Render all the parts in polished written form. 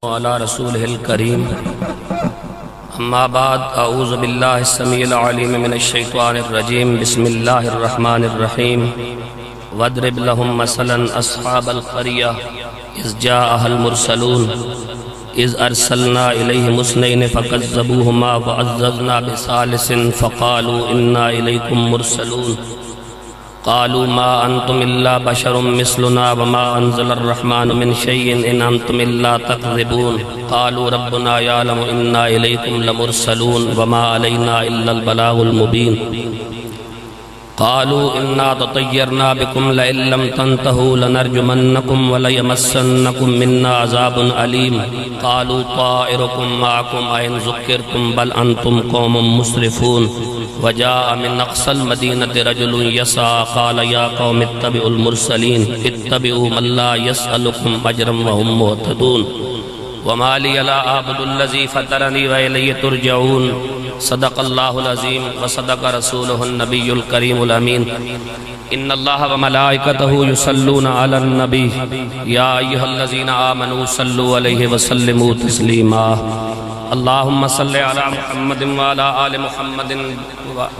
وعلى رسوله الكريم اما بعد اعوذ بالله السميع العليم من الشيطان الرجيم بسم الله الرحمن الرحيم واضرب لهم مثلا اصحاب القرية اذ جاءها المرسلون اذ ارسلنا اليهم اثنين فكذبوهما وعززنا بثالث فقالوا انا اليكم مرسلون قالوا ما انتم الا بشر مثلنا وما انزل الرحمن من شيء ان انتم الا تكذبون قالوا ربنا يعلم انا اليكم لمرسلون وما علينا الا البلاغ المبين قالوا انا تطيرنا بكم لئن لم تنتهوا لنرجمنكم وليمسنكم منا عذاب اليم قالوا طائركم معكم ان ذكرتم بل انتم قوم مسرفون وجاء من اقصى المدينة رجل يسعى قال يا قوم اتبعوا المرسلين اتبعوا من لا يسألكم اجرا وهم مهتدون وما لي لا اعبد الذي فطرني واليه ترجعون صدق الله العظيم وصدق رسوله النبي الكريم الامين ان الله وملائكته يصلون على النبي يا ايها الذين امنوا صلوا عليه وسلموا تسليما اللهم صل على محمد وعلى آل محمد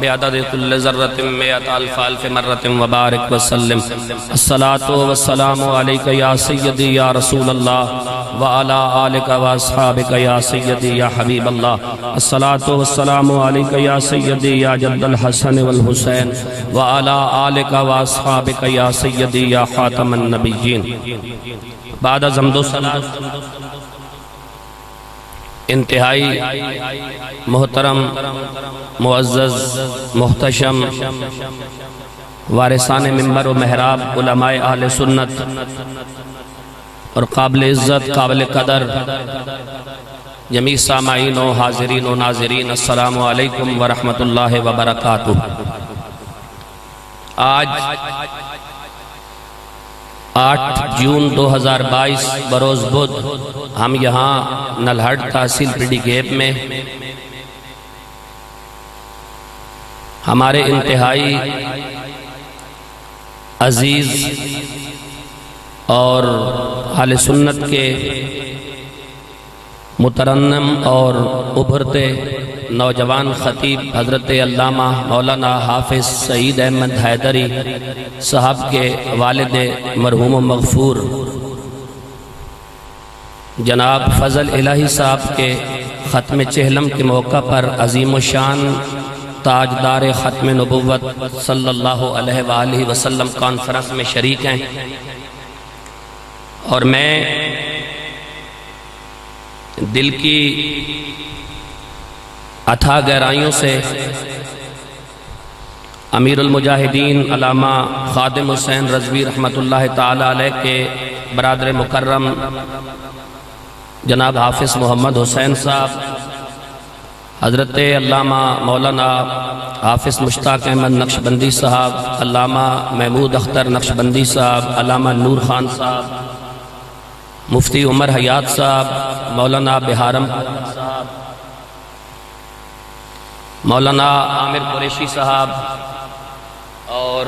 بعدد كل ذرة مئة ألف مرة وبارك وسلم الصلاة والسلام عليك يا سيدي يا رسول الله وعلى آلك وأصحابك يا سيدي يا حبيب الله الصلاة والسلام عليك يا سيدي يا جد الحسن والحسين وعلى آلك وأصحابك يا سيدي يا خاتم النبيين بعد حمد و ثنا انتہائی محترم معزز محتشم وارثان منبر و محراب علماء اہل سنت اور قابل عزت قابل قدر جمیع سامعین و حاضرین و ناظرین السلام علیکم ورحمۃ اللہ وبرکاتہ۔ آج 8 جون 2022 بروز بدھ ہم یہاں نلہٹ تحصیل پی ڈی گیپ میں ہمارے انتہائی عزیز اور اہل سنت کے مترنم اور ابھرتے نوجوان خطیب حضرت علامہ مولانا حافظ سعید احمد حیدری صاحب کے والد مرحوم و مغفور جناب فضل الہی صاحب کے ختم چہلم کے موقع پر عظیم و شان تاجدار ختم نبوت صلی اللہ علیہ وآلہ وسلم کانفرنس میں شریک ہیں، اور میں دل کی اتھا گہرائیوں سے امیر المجاہدین علامہ خادم حسین رضوی رحمۃ اللہ تعالی علیہ کے برادر مکرم جناب حافظ محمد حسین صاحب، حضرت علامہ مولانا حافظ مشتاق احمد نقشبندی صاحب، علامہ محمود اختر نقشبندی صاحب، علامہ نور خان صاحب، مفتی عمر حیات صاحب، مولانا بہارم صاحب، مولانا عامر قریشی صاحب اور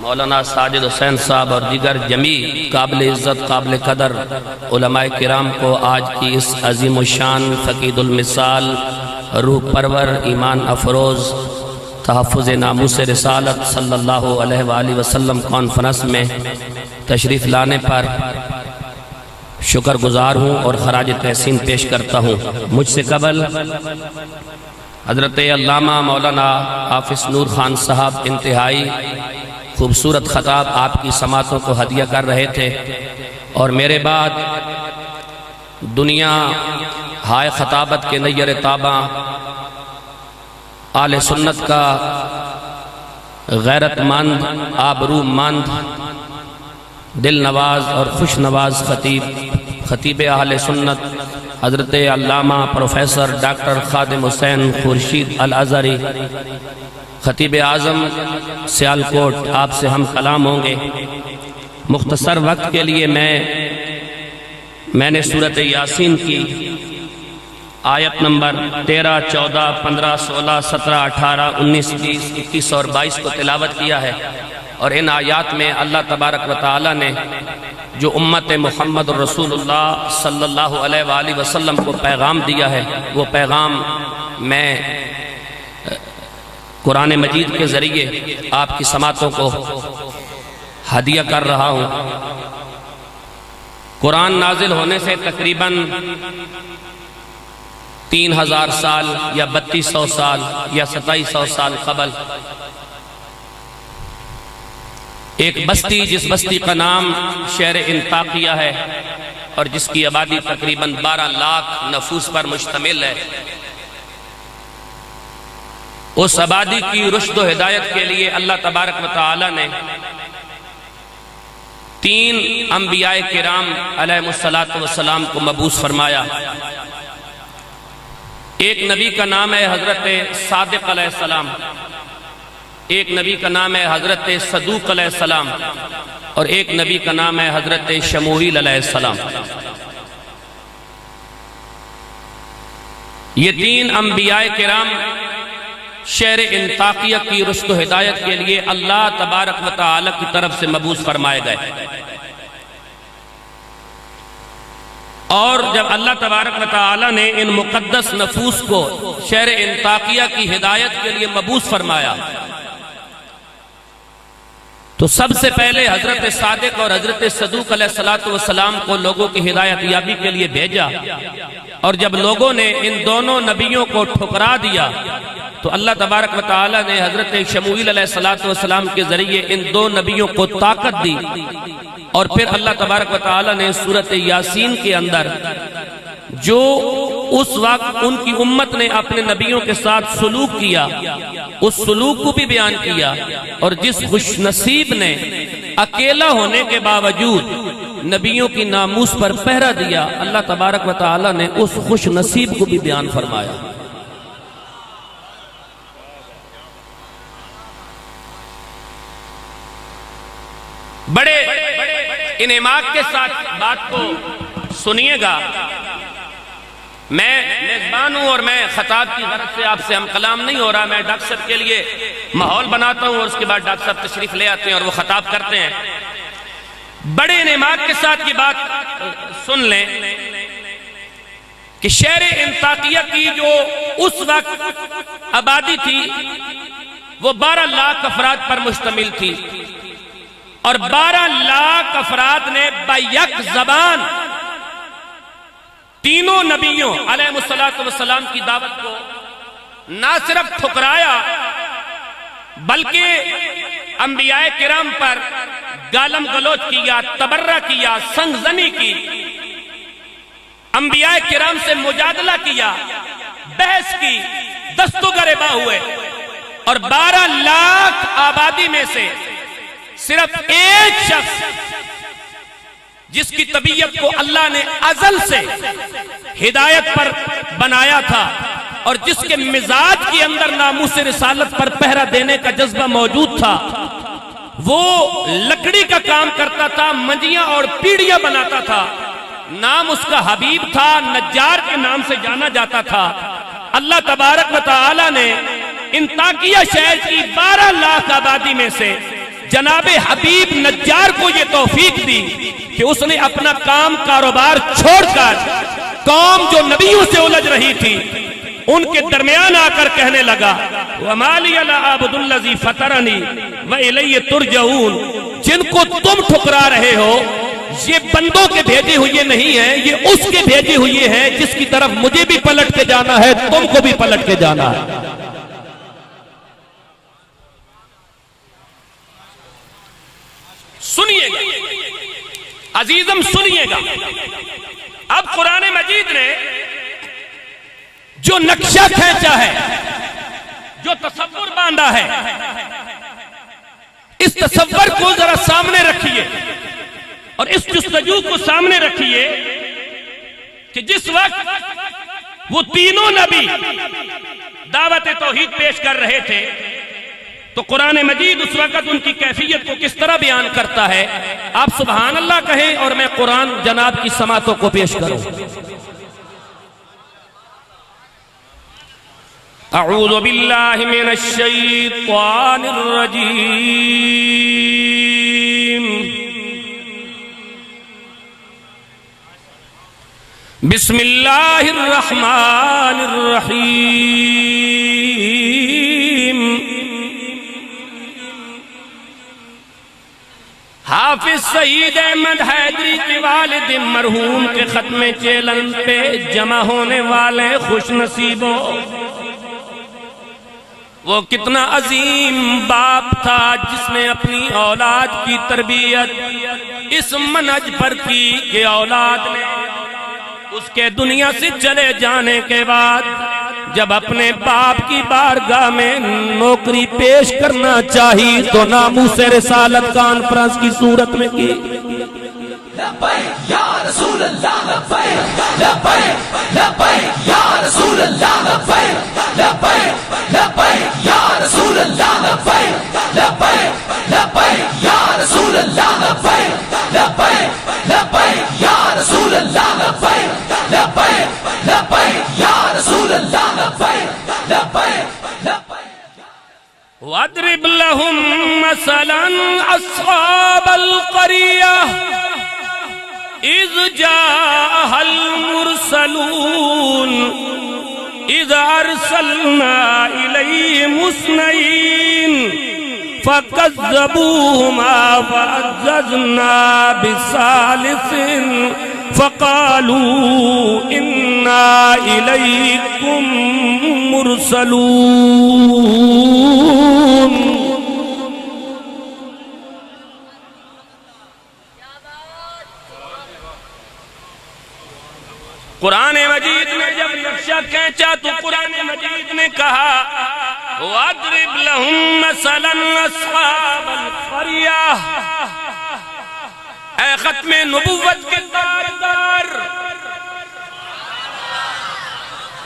مولانا ساجد حسین صاحب اور دیگر جمیع قابل عزت قابل قدر علماء کرام کو آج کی اس عظیم الشان فقید المثال روح پرور ایمان افروز تحفظ ناموس رسالت صلی اللہ علیہ وآلہ وسلم کانفرنس میں تشریف لانے پر شکر گزار ہوں اور خراج تحسین پیش کرتا ہوں۔ مجھ سے قبل حضرت علامہ مولانا حافظ نور خان صاحب انتہائی خوبصورت خطاب آپ کی سماعتوں کو ہدیہ کر رہے تھے، اور میرے بعد دنیا ہائے خطابت کے نیر تاباں آل سنت کا غیرت مند آبرو مند دل نواز اور خوش نواز خطیب اہل سنت حضرت علامہ پروفیسر ڈاکٹر خادم حسین خورشید الازہری خطیب اعظم سیالکوٹ آپ سے ہم کلام ہوں گے۔ مختصر وقت کے لیے میں نے سورۃ یاسین کی آیت نمبر 13، 14، 15، 16، 17، 18، 19، 20، 21 اور 22 کو تلاوت کیا ہے، اور ان آیات میں اللہ تبارک و تعالی نے جو امت محمد رسول اللہ صلی اللہ علیہ وآلہ وسلم کو پیغام دیا ہے، وہ پیغام میں قرآن مجید کے ذریعے آپ کی سماعتوں کو ہدیہ کر رہا ہوں۔ قرآن نازل ہونے سے تقریباً 3000 سال یا 3200 سال یا 2700 سال قبل ایک بستی، جس بستی کا نام شہر انطاکیہ ہے اور جس کی آبادی تقریباً 12 لاکھ نفوس پر مشتمل ہے، اس آبادی کی رشد و ہدایت کے لیے اللہ تبارک و تعالی نے 3 انبیاء کرام علیہ السلام کو مبعوث فرمایا۔ ایک نبی کا نام ہے حضرت صادق علیہ السلام، ایک نبی کا نام ہے حضرت صدوق علیہ السلام، اور ایک نبی کا نام ہے حضرت شموئیل علیہ السلام۔ یہ 3 انبیاء کرام شہر انطاکیہ کی رشد و ہدایت کے لیے اللہ تبارک و تعالی کی طرف سے مبعوث فرمائے گئے، اور جب اللہ تبارک و تعالی نے ان مقدس نفوس کو شہر انطاکیہ کی ہدایت کے لیے مبعوث فرمایا تو سب سے پہلے حضرت صادق اور حضرت صدوق علیہ السلام کو لوگوں کی ہدایت یابی کے لیے بھیجا، اور جب لوگوں نے ان دونوں نبیوں کو ٹھکرا دیا تو اللہ تبارک و تعالی نے حضرت شموئیل علیہ السلام کے ذریعے ان 2 نبیوں کو طاقت دی، اور پھر اللہ تبارک و تعالی نے سورۃ یاسین کے اندر جو اس وقت ان کی امت نے اپنے نبیوں کے ساتھ سلوک کیا، اس سلوک کو بھی بیان کیا، اور جس خوش نصیب نے اکیلا ہونے کے باوجود نبیوں کی ناموس پر پہرا دیا، اللہ تبارک و تعالی نے اس خوش نصیب کو بھی بیان فرمایا۔ بڑے انعماد کے ساتھ بات کو سنیے گا۔ میں میزبان ہوں اور میں خطاب کی غرض سے آپ سے ہم کلام نہیں ہو رہا، میں ڈاکٹر صاحب کے لیے ماحول بناتا ہوں اور اس کے بعد ڈاکٹر صاحب تشریف لے آتے ہیں اور وہ خطاب کرتے ہیں۔ بڑے انعماد کے ساتھ یہ بات سن لیں کہ شہر انطاکیہ کی جو اس وقت آبادی تھی وہ 12 لاکھ افراد پر مشتمل تھی، اور 12 لاکھ افراد نے بیک زبان تینوں نبیوں علیہ السلام کی دعوت کو نہ صرف ٹھکرایا بلکہ انبیاء کرام پر گالم گلوچ کیا، تبرہ کیا، سنگ زنی کی، انبیاء کرام سے مجادلہ کیا، بحث کی، دست و گریباں ہوئے، اور 12 لاکھ آبادی میں سے صرف ایک شخص جس کی طبیعت کو اللہ نے ازل سے ہدایت پر بنایا تھا اور جس کے مزاج کے اندر ناموس رسالت پر پہرا دینے کا جذبہ موجود تھا، وہ لکڑی کا کام کرتا تھا، منجیاں اور پیڑیاں بناتا تھا، نام اس کا حبیب تھا، نجار کے نام سے جانا جاتا تھا۔ اللہ تبارک و تعالی نے انطاکیہ شہر کی 12 لاکھ آبادی میں سے جناب حبیب نجار کو یہ توفیق دی کہ اس نے اپنا کام کاروبار چھوڑ کر قوم جو نبیوں سے الجھ رہی تھی ان کے درمیان آ کر کہنے لگا وَمَا لِيَ لَا أَعْبُدُ الَّذِي فَطَرَنِي وَإِلَيَّ تُرْجَعُونَ، جن کو تم ٹھکرا رہے ہو یہ بندوں کے بھیجے ہوئے نہیں ہیں، یہ اس کے بھیجے ہوئے ہیں جس کی طرف مجھے بھی پلٹ کے جانا ہے، تم کو بھی پلٹ کے جانا ہے۔ سنیے گا عزیزم، سنیے گا۔ اب قرآن مجید نے جو نقشہ کھینچا ہے، جو تصور باندھا ہے، اس تصور کو ذرا سامنے رکھیے اور اس جستجو کو سامنے رکھیے کہ جس وقت وہ تینوں نبی دعوت توحید پیش کر رہے تھے تو قرآن مجید اس وقت ان کی کیفیت کو کس طرح بیان کرتا ہے۔ آپ سبحان اللہ کہیں اور میں قرآن جناب کی سماعتوں کو پیش کروں۔ اعوذ باللہ من الشیطان الرجیم بسم اللہ الرحمن الرحیم حافظ سعید احمد حیدری کے والد مرحوم کے ختم چیلن پہ جمع ہونے والے خوش نصیبوں، وہ کتنا عظیم باپ تھا جس نے اپنی اولاد کی تربیت اس منہج پر کی کہ اولاد نے اس کے دنیا سے چلے جانے کے بعد جب اپنے باپ کی بارگاہ میں نوکری پیش کرنا چاہی تو ناموس رسالت کانفرنس کی صورت میں کی۔ لبیک یا رسول اللہ لبیک، لبیک لبیک یا رسول اللہ لبیک، لبیک لبیک یا رسول اللہ لبیک، لبیک لبیک یا رسول اللہ لبیک، لبیک لبیک یا رسول اللہ لبیک، لبیک لبیک یا رسول اللہ لبیک، لبیک لبیک۔ وَاضْرِبْ لَهُمْ مَثَلًا أَصْحَابَ الْقَرْيَةِ إِذْ جَاءَهَا الْمُرْسَلُونَ إِذْ أَرْسَلْنَا إِلَيْهِمُ اثْنَيْنِ فَكَذَّبُوهُمَا فَعَزَّزْنَا بِثَالِثٍ فَقَالُوا إِنَّا إِلَيْكُمْ مُرْسَلُونَ۔ قرآن مجید نے جب نقشہ کھینچا تو قرآن مجید نے کہا وَاضْرِبْ لَهُمْ مَثَلًا أَصْحَابَ الْقَرْيَةِ، اے ختم نبوت کے تاجدار،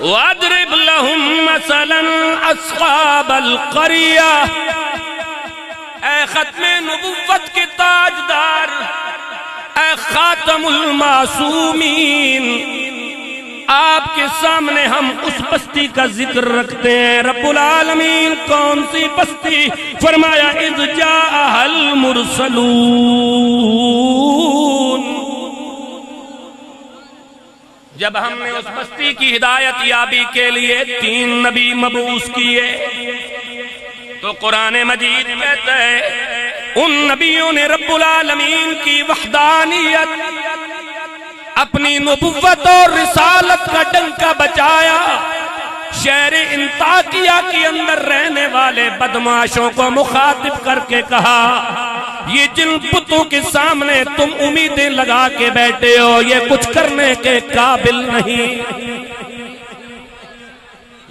وَاضْرِبْ لَهُمْ مَثَلًا أَصْحَابَ الْقَرْيَةِ، اے ختم نبوت کے تاجدار، اے خاتم المعصومین، آپ کے سامنے ہم اس بستی کا ذکر رکھتے ہیں۔ رب العالمین کون سی بستی؟ فرمایا اذ جاءها المرسلون، جب ہم نے اس بستی کی ہدایت یابی کے لیے 3 نبی مبعوث کیے تو قرآن مجید کہتا ہے ان نبیوں نے رب العالمین کی وحدانیت، اپنی نبوت اور رسالت کا ڈنکا بچایا۔ شہر انطاکیہ کے اندر رہنے والے بدمعاشوں کو مخاطب کر کے کہا یہ جن بتوں کے سامنے تم امیدیں لگا کے بیٹھے ہو یہ کچھ کرنے کے قابل نہیں،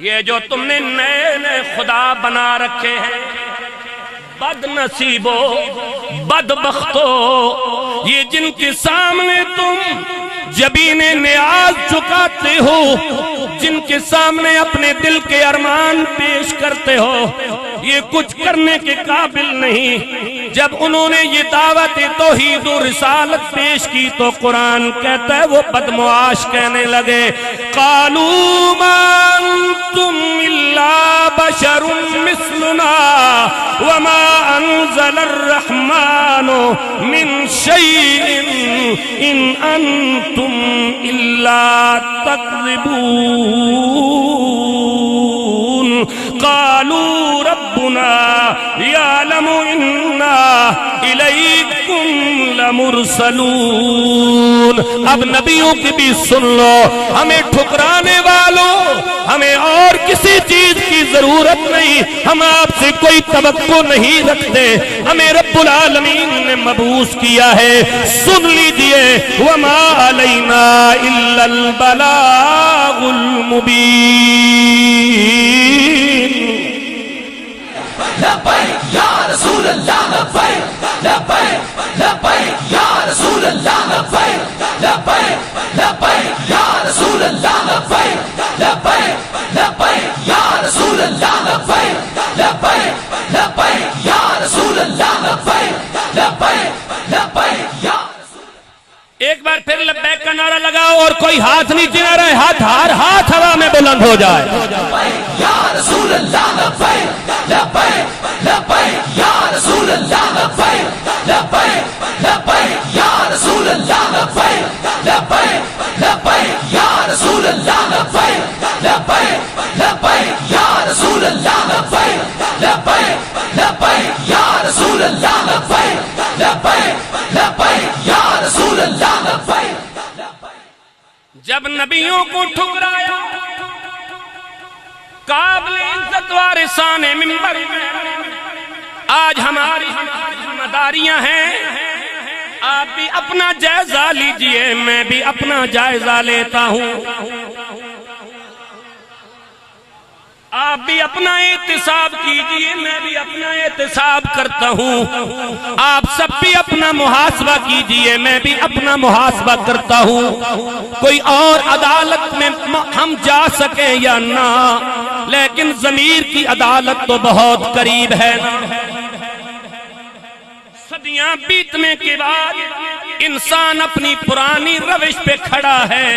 یہ جو تم نے نئے نئے خدا بنا رکھے ہیں، بد نصیبو بدبختو، یہ جن کے سامنے تم جبین نیاز چکاتے ہو، جن کے سامنے اپنے دل کے ارمان پیش کرتے ہو، یہ کچھ کرنے کے قابل نہیں۔ جب انہوں نے یہ دعوت توحید و رسالت پیش کی تو قرآن کہتا ہے وہ بدمعاش کہنے لگے قالوا ما انتم الا بشر مثلنا وما انزل الرحمن من شيء ان انتم الا تكذبون قالوا ربنا يعلم انا الیکم لمرسلون۔ اب نبیوں کی بھی سن لو، ہمیں ٹھکرانے والوں ہمیں اور کسی چیز کی ضرورت نہیں، ہم آپ سے کوئی توقع نہیں رکھتے، ہمیں رب العالمین نے مبعوث کیا ہے۔ سن لیجئے وما علینا الا البلاغ المبین۔ لبیک یا رسول اللہ لبیک، لبیک لبیک یا رسول اللہ لبیک، لبیک لبیک یا رسول اللہ لبیک، لبیک لبیک یا رسول اللہ لبیک، لبیک لبیک یا رسول اللہ لبیک، لبیک لبیک یا۔ ایک بار پھر لبیک کا نعرہ لگاؤ اور کوئی ہاتھ نیچے نہ رہے، ہاتھ ہوا میں بلند ہو جائے۔ یا رسول اللہ لبیک لبیک لبیک یا رسول اللہ لبیک لبیک لبیک یا رسول اللہ لبیک لبیک لبیک یا رسول اللہ لبیک لبیک لبیک یا رسول اللہ لبیک لبیک لبیک یا رسول اللہ لبیک لبیک لبیک یا رسول اللہ لبیک. جب نبیوں کو ٹھکرایا قابل عزت وارثان منبر میں، آج ہماری ذمہ داریاں ہیں. آپ بھی اپنا جائزہ لیجئے، میں بھی اپنا جائزہ لیتا ہوں. آپ بھی اپنا احتساب کیجئے، میں بھی اپنا احتساب کرتا ہوں. آپ سب بھی اپنا محاسبہ کیجئے، میں بھی اپنا محاسبہ کرتا ہوں. کوئی اور عدالت میں ہم جا سکیں یا نہ، لیکن ضمیر کی عدالت تو بہت قریب ہے نا. صدیاں بیتنے کے بعد انسان اپنی پرانی روش پہ کھڑا ہے.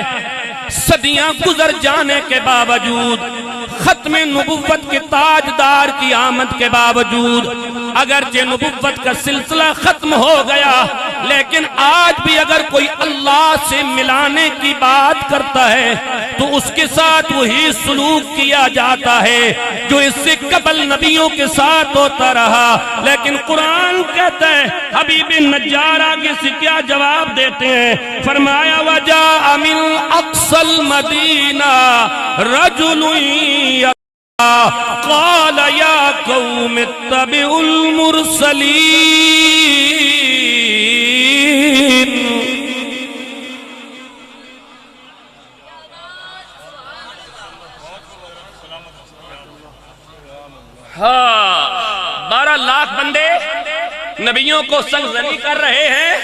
صدیاں گزر جانے کے باوجود، ختم نبوت کے تاجدار کی آمد کے باوجود، اگرچہ نبوت کا سلسلہ ختم ہو گیا، لیکن آج بھی اگر کوئی اللہ سے ملانے کی بات کرتا ہے تو اس کے ساتھ وہی سلوک کیا جاتا ہے جو اس سے قبل نبیوں کے ساتھ ہوتا رہا. لیکن قرآن کہتا ہے، حبیب نجار آگے سے کیا جواب دیتے ہیں؟ فرمایا وَجَاءَ مِنْ أَقْصَى الْمَدِينَةِ رَجُلٌ قال يا قوم اتبعوا المرسلين. ہاں، 12 لاکھ بندے نبیوں کو سنگزنی کر رہے ہیں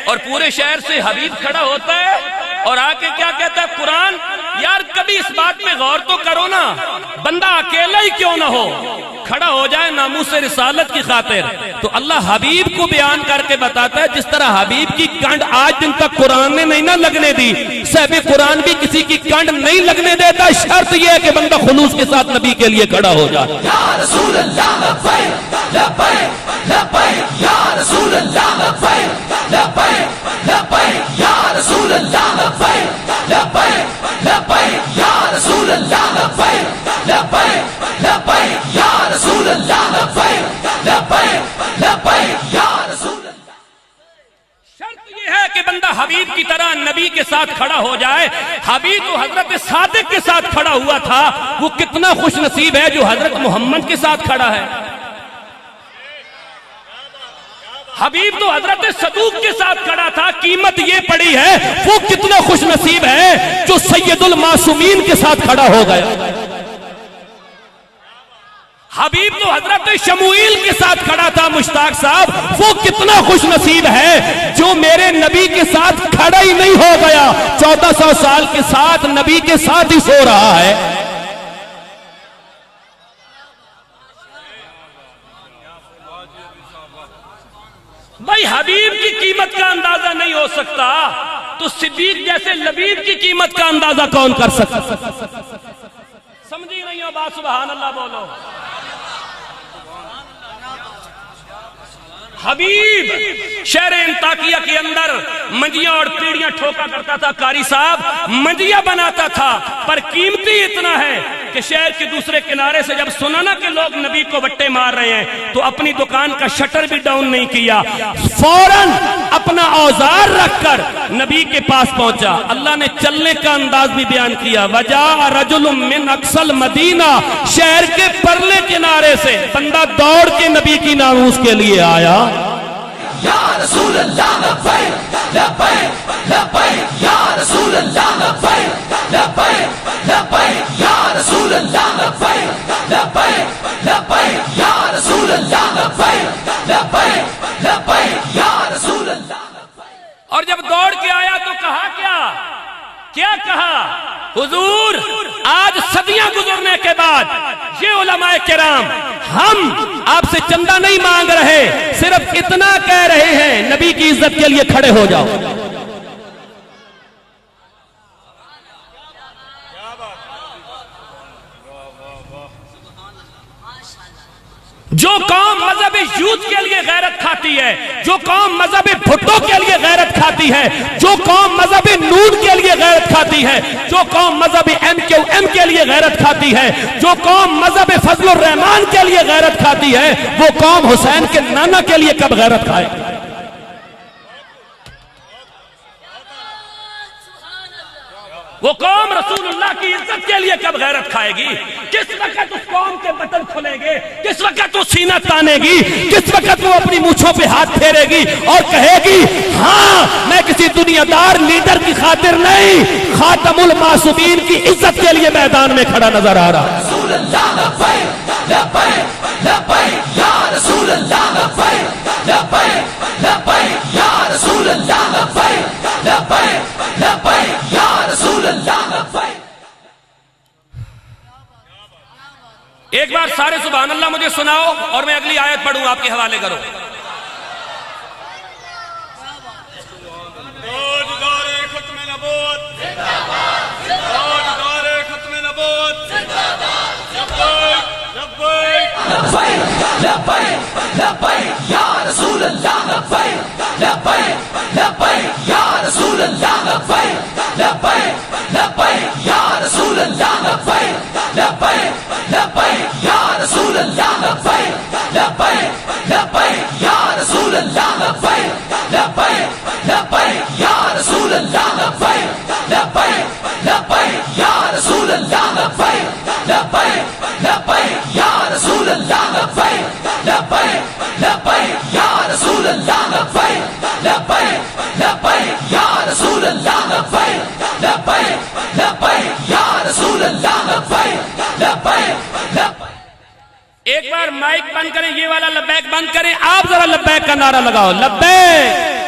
اور پورے شہر سے حبیب کھڑا ہوتا ہے اور آ کے کیا کہتا ہے قرآن؟ یار کبھی اس بات میں غور تو کرو نا، بندہ اکیلا ہی کیوں نہ ہو، کھڑا ہو جائے ناموس رسالت کی خاطر. تو اللہ حبیب کو بیان کر کے بتاتا ہے جس طرح حبیب کی کنڈ آج دن تک قرآن نے نہیں نہ لگنے دی، صاحب قرآن بھی کسی کی کنڈ نہیں لگنے دیتا. شرط یہ ہے کہ بندہ خلوص کے ساتھ نبی کے لیے کھڑا ہو جائے. یا رسول اللہ لبیک لبیک لبیک یا رسول اللہ لبیک لبیک لبیک یا رسول اللہ لبیک لبیک لبیک یا رسول اللہ لبیک لبیک لبیک یا رسول اللہ لبیک لبیک لبیک یا رسول اللہ. شرط یہ ہے کہ بندہ حبیب کی طرح نبی کے ساتھ کھڑا ہو جائے. حبیب تو حضرت صادق کے ساتھ کھڑا ہوا تھا، وہ کتنا خوش نصیب ہے جو حضرت محمد کے ساتھ کھڑا ہے. حبیب تو حضرت صدوق کے ساتھ کھڑا تھا، قیمت یہ پڑی ہے وہ کتنا خوش نصیب ہے جو سید المعصومین کے ساتھ کھڑا ہو گیا. حبیب تو حضرت شموئیل کے ساتھ کھڑا تھا، مشتاق صاحب وہ کتنا خوش نصیب ہے جو میرے نبی کے ساتھ کھڑا ہی نہیں ہو گیا، 1400 سال کے ساتھ نبی کے ساتھ ہی سو رہا ہے. بھائی حبیب کی قیمت کا اندازہ نہیں ہو سکتا تو صدیق جیسے لبیب کی قیمت کا اندازہ کون کر سکتا؟ سمجھی نہیں ہو بات؟ سبحان اللہ بولو. حبیب شہر انطاکیہ کے اندر منجیاں اور پیڑیاں ٹھوکا کرتا تھا. قاری صاحب منجیاں بناتا تھا، پر قیمتی اتنا ہے کہ شہر کے دوسرے کنارے سے جب سنا نا کہ لوگ نبی کو وٹے مار رہے ہیں تو اپنی دکان کا شٹر بھی ڈاؤن نہیں کیا، فوراً اپنا اوزار رکھ کر نبی کے پاس پہنچا. اللہ نے چلنے کا انداز بھی بیان کیا. وجاء رجل من اقصى المدینہ، شہر کے پرلے کنارے سے بندہ دوڑ کے نبی کی ناموس کے لیے آیا. یا رسول اللہ لبیک لبیک لبیک یا رسول اللہ لبیک لبیک لبیک یا رسول اللہ لبیک لبیک لبیک یا رسول اللہ لبیک لبیک لبیک یا رسول اللہ. اور جب دوڑ کے آیا تو کہا کیا کہا؟ حضور آج صدیاں گزرنے کے بعد یہ علماء کرام ہم آپ سے چندہ نہیں مانگ رہے، صرف اتنا کہہ رہے ہیں نبی کی عزت کے لیے کھڑے ہو جاؤ. جو قوم مذہب یوتھ کے لیے غیرت کھاتی ہے، جو قوم مذہب بھٹو کے لیے غیرت کھاتی ہے، جو قوم مذہب نون کے لیے غیرت کھاتی ہے، جو قوم مذہب MQM کے لیے غیرت کھاتی ہے، جو قوم مذہب فضل الرحمان کے لیے غیرت کھاتی ہے، وہ قوم حسین کے نانا کے لیے کب غیرت کھائے؟ وہ قوم رسول اللہ کی عزت کے لیے کب غیرت کھائے گی؟ کس وقت اس قوم کے بٹن کھلیں گے؟ کس وقت وہ سینہ تانے گی؟ کس وقت وہ اپنی مونچھوں پہ ہاتھ پھیرے گی اور کہے گی ہاں میں کسی دنیا دار لیڈر کی خاطر نہیں، خاتم المعصومین کی عزت کے لیے میدان میں کھڑا نظر آ رہا؟ رسول اللہ لبیک لبیک لبیک یا رسول اللہ لبیک لبیک لبیک یا رسول اللہ لبیک لبیک لبیک یا رسول اللہ لبیک۔ ایک بار سارے سبحان اللہ مجھے سناؤ اور میں اگلی آیت پڑھوں، آپ کے حوالے کرو۔ تاجدار ختم نبوت زندہ باد، تاجدار ختم نبوت زندہ باد، لبیک لبیک لبیک لبیک یا رسول اللہ لبیک لبیک لبیک یا رسول اللہ لبیک لبیک لبیک یا رسول اللہ لبیک لبیک لبیک یا رسول اللہ لبیک لبیک لبیک یا رسول اللہ لبیک لبیک لبیک یا رسول اللہ لبیک لبیک لبیک یا رسول اللہ لبیک لبیک لبیک یا رسول اللہ لبیک لبیک لبیک یا رسول اللہ لبیک لبیک لبیک یا رسول اللہ لبیک لبیک لبیک یا رسول اللہ لبیک لبیک لبیک۔ ایک بار مائک بند کریں، یہ والا لبیک بند کریں، آپ ذرا لبیک کا نعرہ لگاؤ، لبیک۔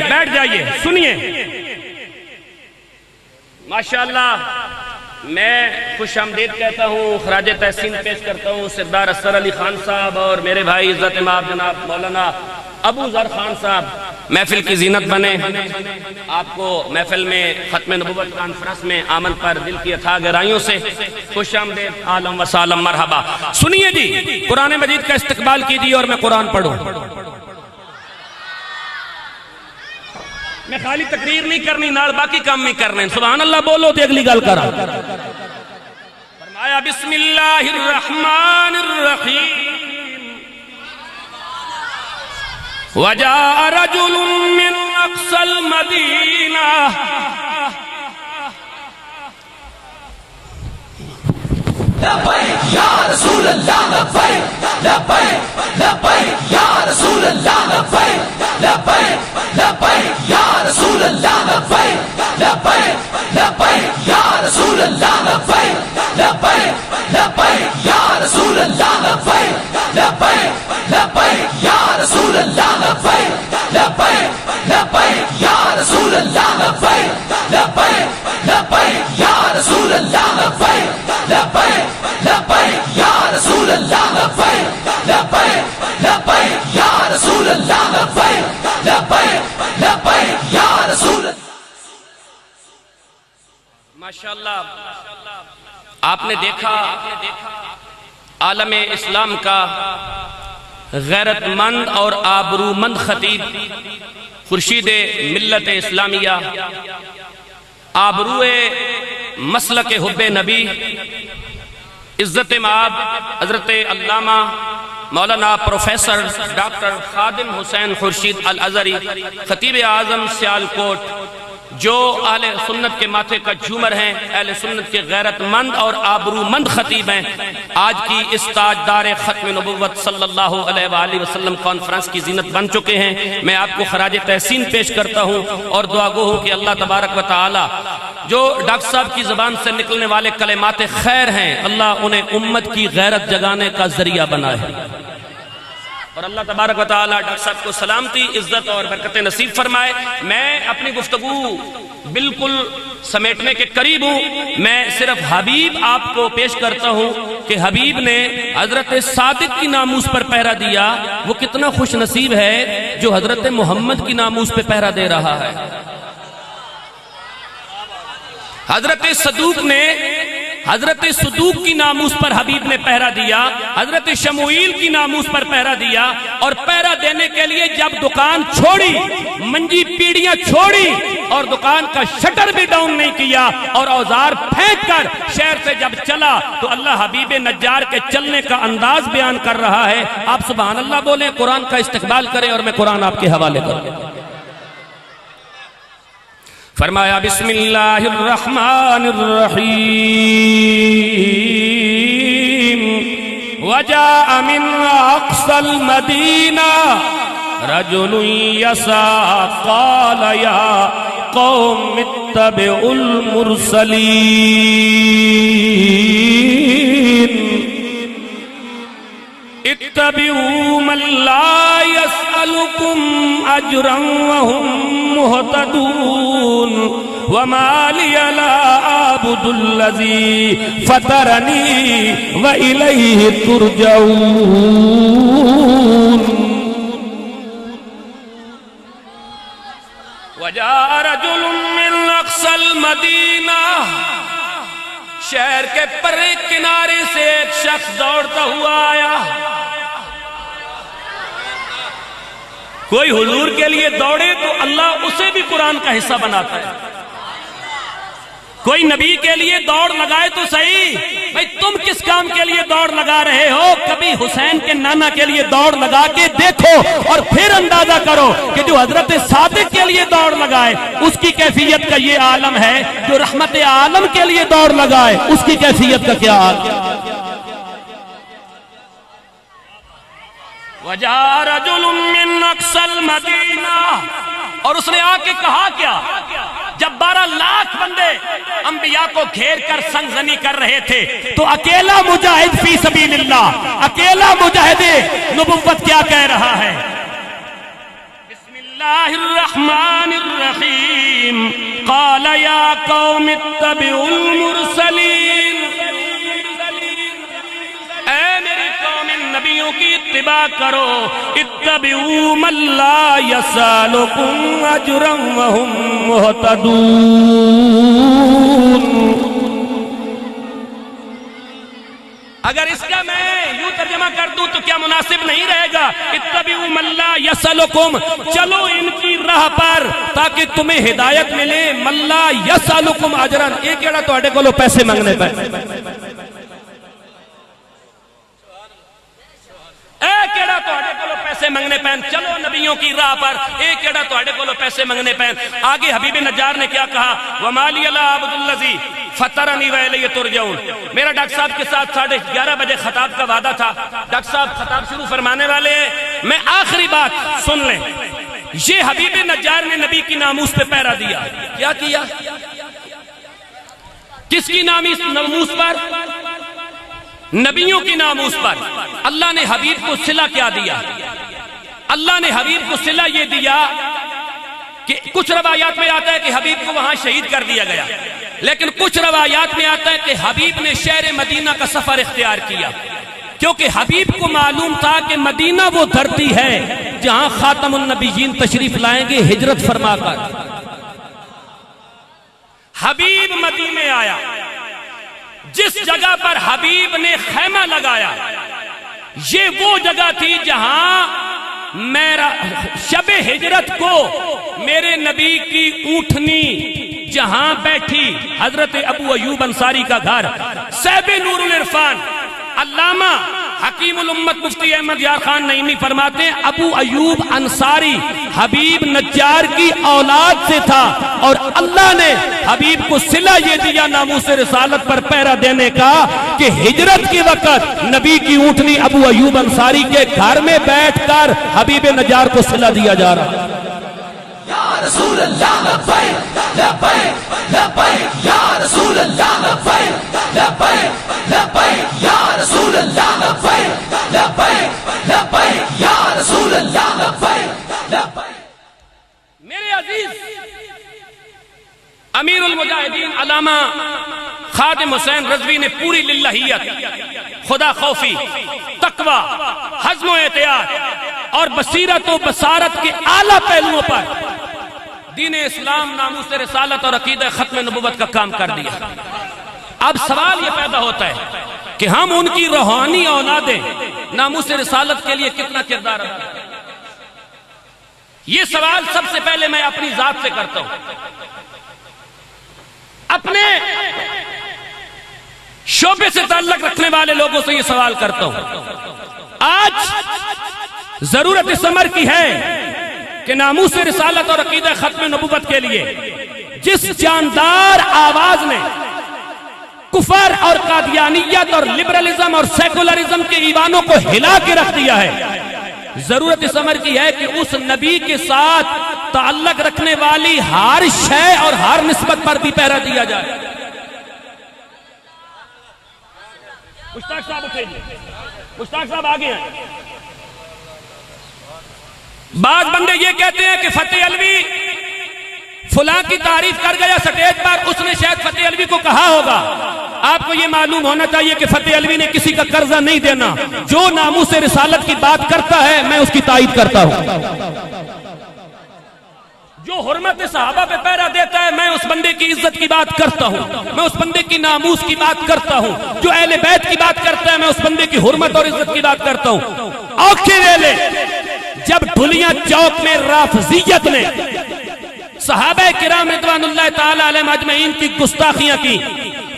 بیٹھ جائیے سنیے۔ ماشاءاللہ میں خوش آمدید کہتا ہوں، خراج تحسین پیش کرتا ہوں سردار اسر علی خان صاحب اور میرے بھائی عزت مآب جناب مولانا ابو ذر خان صاحب محفل کی زینت بنے۔ آپ کو محفل میں ختم نبوت کانفرنس میں آمد پر دل کی اتھاہ گہرائیوں سے خوش آمدید، عالم و سالم، مرحبا۔ سنیے جی، قرآن مجید کا استقبال کیجیے اور میں قرآن پڑھوں۔ میں خالی تقریر نہیں کرنی، نال باقی کام نہیں کرنے۔ سبحان اللہ بولو تے اگلی گل کرا۔ فرمایا بسم اللہ الرحمن الرحیم وجاء رجل من اقصى المدینہ لبیک یا رسول اللہ لبیک لبیک لبیک یا رسول اللہ لبیک لبیک لبیک یا رسول اللہ لبیک لبیک لبیک یا رسول اللہ لبیک لبیک لبیک یا رسول اللہ لبیک لبیک لبیک یا رسول اللہ لبیک لبیک لبیک یا رسول اللہ لبیک لبیک لبیک یا رسول اللہ لبیک لبیک لبیک یا رسول اللہ لبیک لبیک لبیک یا رسول اللہ لبیک لبیک لبیک یا رسول اللہ۔ ماشاءاللہ آپ نے دیکھا عالم اسلام کا غیرت مند اور آبرو مند خطیب، خورشید ملت اسلامیہ، آبرو مسلک حب نبی، عزت مآب حضرت علامہ مولانا پروفیسر ڈاکٹر خادم حسین خورشید الازہری، خطیب اعظم سیالکوٹ، جو اہل سنت کے ماتھے کا جھومر ہیں، اہل سنت کے غیرت مند اور آبرو مند خطیب ہیں، آج کی اس تاجدار ختم نبوت صلی اللہ علیہ وآلہ وسلم کانفرنس کی زینت بن چکے ہیں۔ میں آپ کو خراج تحسین پیش کرتا ہوں اور دعا گو ہوں کہ اللہ تبارک و تعالی جو ڈاکٹر صاحب کی زبان سے نکلنے والے کلمات خیر ہیں، اللہ انہیں امت کی غیرت جگانے کا ذریعہ بنائے۔ اور اللہ تبارک و تعالی ڈاکٹر صاحب کو سلامتی، عزت اور برکتیں نصیب فرمائے۔ میں اپنی گفتگو بالکل سمیٹنے کے قریب ہوں، میں صرف حبیب آپ کو پیش کرتا ہوں کہ حبیب نے حضرت صادق کی ناموس پر پہرا دیا، وہ کتنا خوش نصیب ہے جو حضرت محمد کی ناموس پہ پہرا دے رہا ہے۔ حضرت صدوق کی ناموس پر حبیب نے پہرا دیا، حضرت شموئیل کی ناموس پر پہرا دیا، اور پہرا دینے کے لیے جب دکان چھوڑی، منجی پیڑیاں چھوڑی اور دکان کا شٹر بھی ڈاؤن نہیں کیا اور اوزار پھینک کر شہر سے جب چلا تو اللہ حبیب نجار کے چلنے کا انداز بیان کر رہا ہے۔ آپ سبحان اللہ بولیں، قرآن کا استقبال کریں اور میں قرآن آپ کے حوالے کروں۔ فرمایا بسم اللہ الرحمن الرحیم وجاء من اقصى المدینہ رجل یسعی قال یا قوم اتبعوا المرسلین اتبعوا من لا يسألكم أجرا وهم مهتدون وما لي لا أعبد الذي فطرني وإليه ترجعون وجاء رجل من أقصى المدينة، شہر کے پرے کنارے سے ایک شخص دوڑتا ہوا آیا۔ کوئی حضور کے لیے دوڑے تو اللہ اسے بھی قرآن کا حصہ بناتا ہے، کوئی نبی کے لیے دوڑ لگائے تو صحیح، بھئی تم کس کام کے لیے دوڑ لگا رہے ہو؟ کبھی حسین کے نانا کے لیے دوڑ لگا کے دیکھو اور پھر اندازہ کرو کہ جو حضرت صادق کے لیے دوڑ لگائے اس کی کیفیت کا یہ عالم ہے، جو رحمت عالم کے لیے دوڑ لگائے اس کی کیفیت کا کیا عالم۔ وَجَاءَ رَجُلٌ مِّنْ أَقْصَى الْمَدِينَةِ، اور اس نے آ کے کہا کیا؟ جب 12 لاکھ بندے انبیاء کو گھیر کر سنگزنی کر رہے تھے تو اکیلا مجاہد فی سبیل اللہ، اکیلا مجاہد نبوت کیا کہہ رہا ہے؟ بسم اللہ الرحمن الرحیم قال یا قوم اتبعوا المرسلین، اے میری قوم نبیوں کی اتباع کرو، اتبعوا من لا یسألکم اجرا وهم مہتدون۔ اگر اس کا میں یوں ترجمہ کر دوں تو کیا مناسب نہیں رہے گا؟ اتبعوا من لا یسألکم، چلو ان کی راہ پر تاکہ تمہیں ہدایت ملے۔ من لا یسألکم اجرا، یہ کیڑا تواڈے کولوں پیسے منگنے پہ، کیڑا تواڈے کولوں پیسے منگنے پین، چلو نبیوں کی راہ پر، ایک کیڑا تواڈے کولوں پیسے منگنے پین۔ آگے حبیب نجار نے کیا کہا؟ وَمَا لِيَ لَا أَعْبُدُ الَّذِي فَطَرَنِي وَإِلَيْهِ تُرْجَعُونَ۔ میرا ڈاکٹر صاحب کے ساتھ 11:30 بجے خطاب کا وعدہ تھا، ڈاکٹر صاحب خطاب شروع فرمانے والے ہیں، میں آخری بات سن لیں۔ یہ حبیب نجار نے نبی کی ناموس پہ پہرا دیا، کیا کیا؟ کس کی ناموس پر؟ نبیوں کی ناموس پر۔ اللہ نے حبیب کو صلہ کیا دیا؟ اللہ نے حبیب کو صلہ یہ دیا کہ کچھ روایات میں آتا ہے کہ حبیب کو وہاں شہید کر دیا گیا، لیکن کچھ روایات میں آتا ہے کہ حبیب نے شہر مدینہ کا سفر اختیار کیا، کیونکہ حبیب کو معلوم تھا کہ مدینہ وہ دھرتی ہے جہاں خاتم النبیین تشریف لائیں گے ہجرت فرما کر۔ حبیب مدینے آیا، جس جگہ پر حبیب نے خیمہ لگایا یہ وہ جگہ تھی جہاں میرا شب ہجرت کو میرے نبی کی اونٹنی جہاں بیٹھی، حضرت ابو ایوب انصاری کا گھر، صاحب نور العرفان علامہ حکیم الامت مفتی احمد یار خان نعیمی فرماتے ہیں ابو ایوب انصاری حبیب نجار کی اولاد سے تھا، اور اللہ نے حبیب کو صلہ یہ دیا ناموس رسالت پر پہرا دینے کا کہ ہجرت کے وقت نبی کی اونٹنی ابو ایوب انصاری کے گھر میں بیٹھ کر حبیب نجار کو صلہ دیا جا رہا۔ یا رسول اللہ لبیک لبیک لبیک، یا رسول اللہ لبیک لبیک لبیک، یا رسول اللہ لبیک لبیک لبیک، یا رسول اللہ لبیک لبیک. میرے عزیز امیر المجاہدین علامہ خادم حسین رضوی نے پوری للہیت، خدا خوفی، تقوی، حزم و احتیاط اور بصیرت و بصارت کے اعلیٰ پہلوؤں پر دین اسلام، ناموس رسالت اور عقیدہ ختم نبوت کا کام کر دیا. اب سوال یہ پیدا ہوتا ہے کہ ہم ان کی روحانی اولادیں ناموس رسالت کے لیے کتنا کردار ادا کریں. یہ سوال سب سے پہلے میں اپنی ذات سے کرتا ہوں، اپنے شعبے سے تعلق رکھنے والے لوگوں سے یہ سوال کرتا ہوں. آج ضرورت اس امر کی ہے کہ ناموس رسالت اور عقیدہ ختم نبوت کے لیے جس جاندار آواز نے کفر اور قادیانیت اور لبرلزم اور سیکولرزم کے ایوانوں کو ہلا کے رکھ دیا ہے، ضرورت اس امر کی ہے کہ اس نبی کے ساتھ تعلق رکھنے والی ہر شے اور ہر نسبت پر بھی پہرا دیا جائے. مشتاق صاحب اٹھیے، مشتاق صاحب آگے ہیں. بعض بندے یہ کہتے ہیں کہ فتح علوی فلاں کی تعریف کر گیا سٹیج پر، اس نے شاید فتح علوی کو کہا ہوگا. آپ کو یہ معلوم ہونا چاہیے کہ فتح علوی نے کسی کا قرضہ نہیں دینا. جو ناموس رسالت کی بات کرتا ہے میں اس کی تائید کرتا ہوں. جو حرمت صحابہ پہ پہرا دیتا ہے میں اس بندے کی عزت کی بات کرتا ہوں، میں اس بندے کی ناموس کی بات کرتا ہوں. جو اہل بیت کی بات کرتا ہے میں اس بندے کی حرمت اور عزت کی بات کرتا ہوں. اوکھے ویلے جب ڈھلیاں چوک میں رافضیت نے صحابہ کرام رضوان اللہ تعالی علیہم اجمعین کی گستاخیاں کی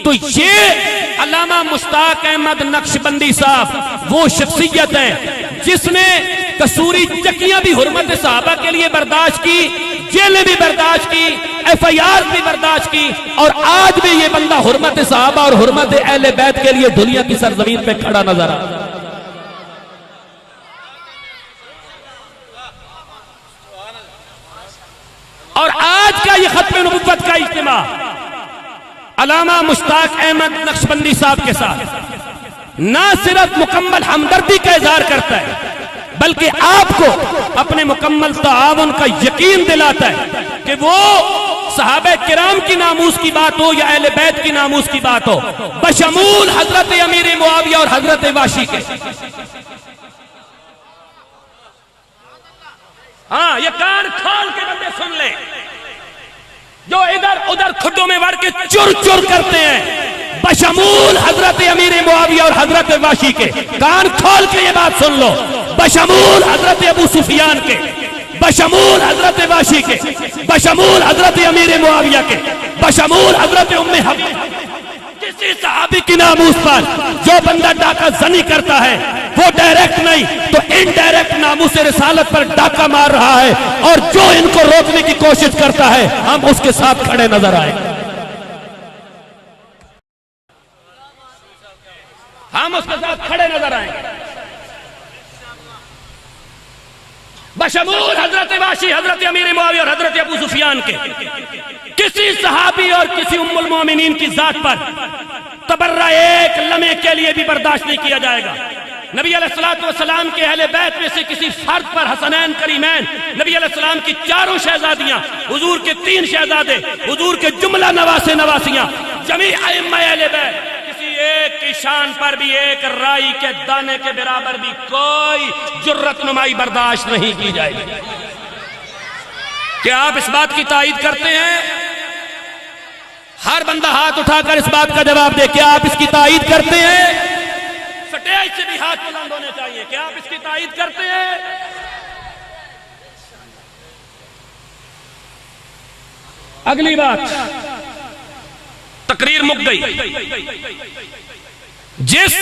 تو یہ علامہ مشتاق احمد نقشبندی صاحب وہ شخصیت ہے جس نے قصوری چکیاں بھی حرمت صحابہ کے لیے برداشت کی، جیلیں بھی برداشت کی، ایف آئی آر بھی برداشت کی، اور آج بھی یہ بندہ حرمت صحابہ اور حرمت اہل بیت کے لیے دنیا کی سرزمین پہ کھڑا نظر آ رہا ہے. اور آج کا یہ ختم نبوت کا اجتماع علامہ مشتاق احمد نقشبندی صاحب کے ساتھ نہ صرف مکمل ہمدردی کا اظہار کرتا ہے بلکہ آپ کو اپنے مکمل تعاون کا یقین دلاتا ہے کہ وہ صحابہ کرام کی ناموس کی بات ہو یا اہل بیت کی ناموس کی بات ہو، بشمول حضرت امیر معاویہ اور حضرت واشی کے. ہاں یہ کان کھول کے بندے سن لیں جو ادھر ادھر کھڈوں میں وڑ کے چر چر کرتے ہیں، بشمول حضرت امیر معاویہ اور حضرت واشی کے. کان کھول کے یہ بات سن لو، بشمول حضرت ابو سفیان کے، بشمول حضرت واشی کے، بشمول حضرت امیر معاویہ کے، بشمول حضرت ام حبیبہ. کسی صحابی کی ناموس پر جو بندہ ڈاکہ زنی کرتا ہے وہ ڈائریکٹ نہیں تو انڈائریکٹ ناموس رسالت پر ڈاکہ مار رہا ہے، اور جو ان کو روکنے کی کوشش کرتا ہے ہم اس کے ساتھ کھڑے نظر آئے. ہم اس کے ساتھ کھڑے نظر آئیں گے. بشمول حضرت واشی، حضرت امیر معاویہ اور حضرت ابو سفیان کے کسی صحابی اور کسی ام المومنین کی ذات پر تبرہ ایک لمحے کے لیے بھی برداشت نہیں کیا جائے گا. نبی علیہ السلام کے اہل بیت میں سے کسی فرد پر، حسنین کریمین، نبی علیہ السلام کی چاروں شہزادیاں، حضور کے 3 شہزادے، حضور کے جملہ نواسے نواسیاں، جمیع ائمہ اہل بیت، کسی ایک کی شان پر بھی ایک رائی کے دانے کے برابر بھی کوئی جرت نمائی برداشت نہیں کی جائے گی. کیا آپ اس بات کی تائید کرتے ہیں؟ ہر بندہ ہاتھ اٹھا کر اس بات کا جواب دے. کیا آپ اس کی تائید کرتے ہیں؟ سٹیج سے بھی ہاتھ بلند ہونے چاہیے. کیا آپ اس کی تائید کرتے ہیں؟ اگلی بات، تقریر مک گئی. جس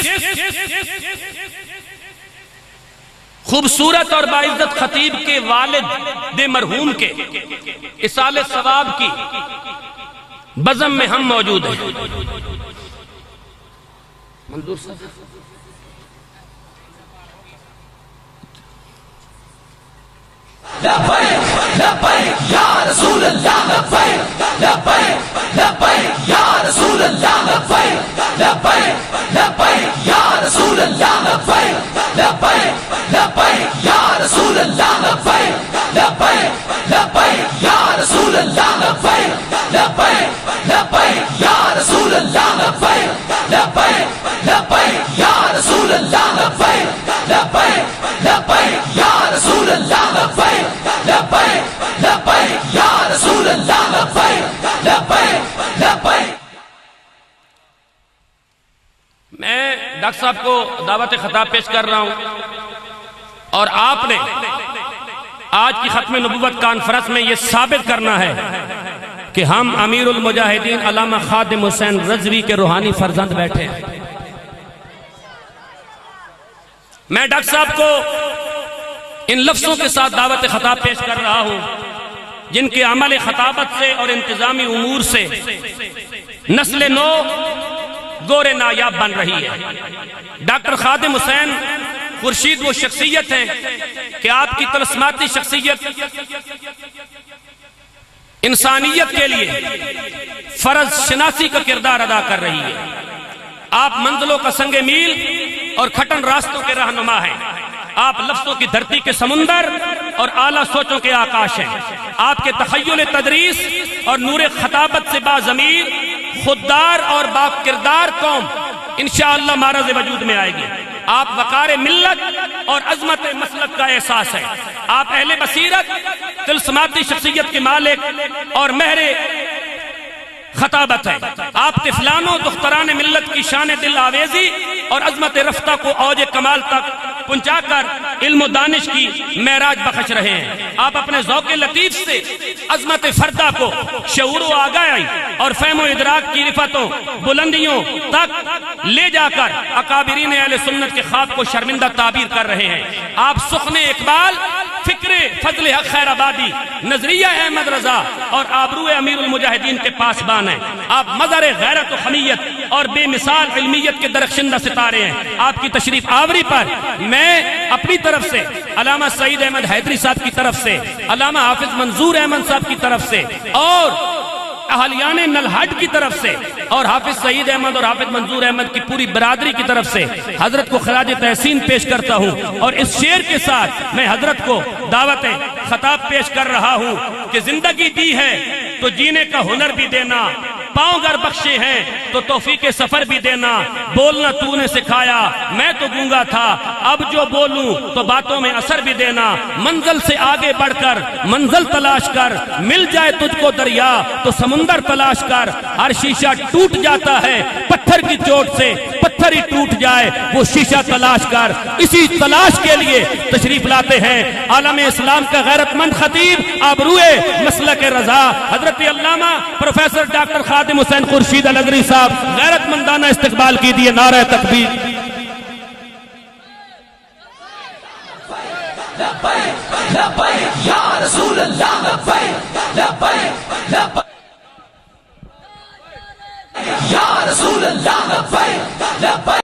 خوبصورت اور باعزت خطیب کے والد مرحوم کے اصال ثواب کی بزم میں ہم موجود ہیں. منظور صاحب لبیک لبیک یا رسول اللہ لبیک لبیک لبیک یا رسول اللہ لبیک لبیک لبیک یا رسول اللہ لبیک لبیک لبیک یا رسول Allah labbaik labbaik labbaik ya Rasul Allah labbaik labbaik labbaik ya Rasul Allah labbaik labbaik labbaik ya Rasul Allah labbaik labbaik labbaik ya Rasul Allah labbaik labbaik labbaik ya Rasul Allah labbaik labbaik labbaik. میں doctor صاحب کو دعوت خطاب پیش کر رہا ہوں، اور آپ نے آج کی ختم نبوت کانفرنس میں یہ ثابت کرنا ہے کہ ہم امیر المجاہدین علامہ خادم حسین رضوی کے روحانی فرزند بیٹھے ہیں۔ میں ڈاکٹر صاحب کو ان لفظوں کے ساتھ دعوت خطاب پیش کر رہا ہوں جن کے عمل خطابت سے اور انتظامی امور سے نسل نو گور نایاب بن رہی ہے۔ ڈاکٹر خادم حسین خورشید وہ شخصیت ہے کہ آپ کی طلسماتی شخصیت انسانیت کے لیے فرض شناسی کا کردار ادا کر رہی ہے۔ آپ منزلوں کا سنگ میل اور کھٹن راستوں کے رہنما ہیں۔ آپ لفظوں کی دھرتی کے سمندر اور اعلیٰ سوچوں کے آکاش ہیں۔ آپ کے تخیل تدریس اور نور خطابت سے باضمیر خوددار اور با کردار قوم انشاءاللہ معرض وجود میں آئے گی۔ آپ وقار ملت اور عظمت مسلک کا احساس ہے۔ آپ اہل بصیرت، طلسماتی شخصیت کے مالک اور مہر خطابت ہے۔ آپ طفلان و دختران ملت کی شان دل آویزی اور عظمت رفتہ کو اوج کمال تک پہنچا کر علم و دانش کی معراج بخش رہے ہیں۔ آپ اپنے ذوق لطیف سے عظمت فردہ کو شعور و آگاہی اور فہم و ادراک کی رفتوں بلندیوں تک لے جا کر اکابرین اہل سنت کے خواب کو شرمندہ تعبیر کر رہے ہیں۔ آپ سخن اقبال، فکر فضل حق خیر آبادی، نظریہ احمد رضا اور آبرو امیر المجاہدین کے پاسبان ہیں۔ آپ مظہر غیرت و حمیت اور بے مثال علمیت کے درخشندہ ستارے ہیں۔ آپ کی تشریف آوری پر میں اپنی طرف سے، علامہ سعید احمد حیدری صاحب کی طرف سے، علامہ حافظ منظور احمد صاحب کی طرف سے اور اہلیان نلہٹ کی طرف سے اور حافظ سعید احمد اور حافظ منظور احمد کی پوری برادری کی طرف سے حضرت کو خراج تحسین پیش کرتا ہوں، اور اس شعر کے ساتھ میں حضرت کو دعوت خطاب پیش کر رہا ہوں کہ زندگی دی ہے تو جینے کا ہنر بھی دینا، پاؤں گر بخشے ہیں تو توفیق سفر بھی دینا، بولنا تو نے سکھایا میں تو گونگا تھا، اب جو بولوں تو باتوں میں اثر بھی دینا، منزل سے آگے بڑھ کر منزل تلاش کر، مل جائے تجھ کو دریا تو سمندر تلاش کر، ہر شیشہ ٹوٹ جاتا ہے پتھر کی چوٹ سے، پتھر ہی ٹوٹ جائے وہ شیشہ تلاش کر۔ اسی تلاش کے لیے تشریف لاتے ہیں عالم اسلام کا غیرت مند خطیب آبروئے مسلک رضا حضرت علامہ پروفیسر ڈاکٹر خادم حسین خورشید الازہری صاحب، غیرت مندانہ استقبال کیجیے، نعرہ تکبیر۔ لبیک لبیک یا رسول اللہ لبیک لبیک لبیک یا رسول اللہ لبیک لبیک